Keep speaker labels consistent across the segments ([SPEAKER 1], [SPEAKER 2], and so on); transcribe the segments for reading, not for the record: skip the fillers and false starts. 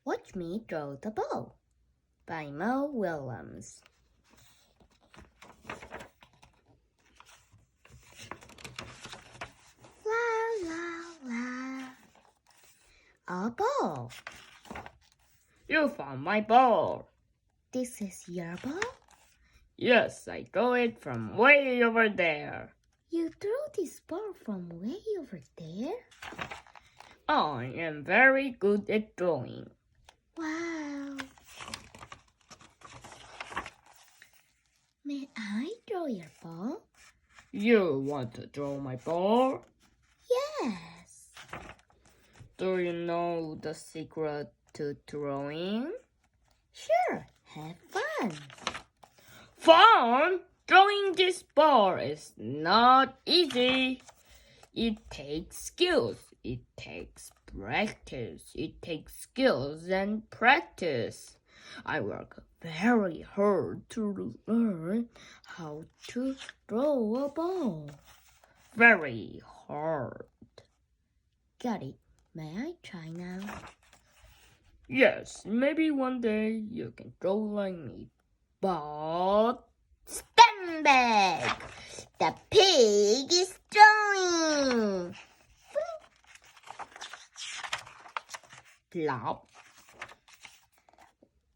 [SPEAKER 1] Watch Me Throw the Ball by Mo Willems. La la la. A ball.
[SPEAKER 2] You found my ball.
[SPEAKER 1] This is your ball?
[SPEAKER 2] Yes, I threw it from way over there.
[SPEAKER 1] You threw this ball from way over there?
[SPEAKER 2] I am very good at throwing.
[SPEAKER 1] Wow. May I throw your ball?
[SPEAKER 2] You want to throw my ball?
[SPEAKER 1] Yes.
[SPEAKER 2] Do you know the secret to throwing?
[SPEAKER 1] Sure, have fun.
[SPEAKER 2] Fun? Throwing this ball is not easy. It takes skills. It takes practice. It takes skills and practice. I work very hard to learn how to throw a ball. Very hard.
[SPEAKER 1] Got it. May I try now?
[SPEAKER 2] Yes, maybe one day you can throw like me. But stand back!
[SPEAKER 1] The pig is throwing.
[SPEAKER 2] Flop.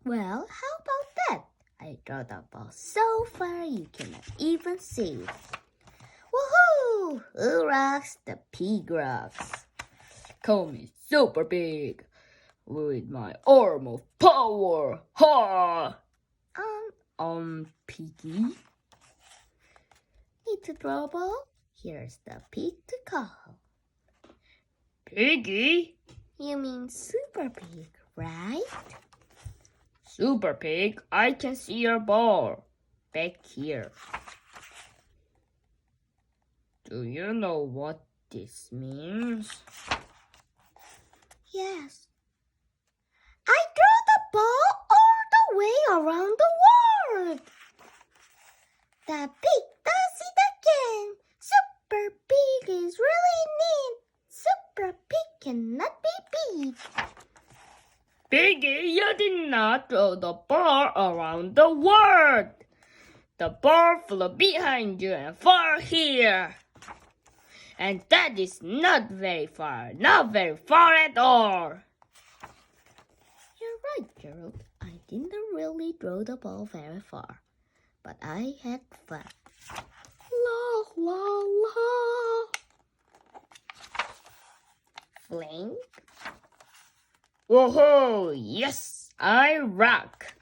[SPEAKER 1] Well, how about that? I throw the ball so far you cannot even see it. Woohoo! Who rocks? The pig rocks.
[SPEAKER 2] Call me super big with my arm of power. Ha! Piggie.
[SPEAKER 1] Need to throw a ball? Here's the pig to call.
[SPEAKER 2] Piggie?
[SPEAKER 1] You mean super pig, right?
[SPEAKER 2] Super pig, I can see your ball. Back here. Do you know what this means?
[SPEAKER 1] Yes. I threw the ball all the way around the world. The pig does it again. Super pig is really neat. Super pig cannot be beat.
[SPEAKER 2] Piggie, you did not throw the ball around the world. The ball flew behind you and far here. And that is not very far. Not very far at all.
[SPEAKER 1] You're right, Gerald. I didn't really throw the ball very far, but I had fun. La la la. Fling.
[SPEAKER 2] Woohoo! Yes, I rock.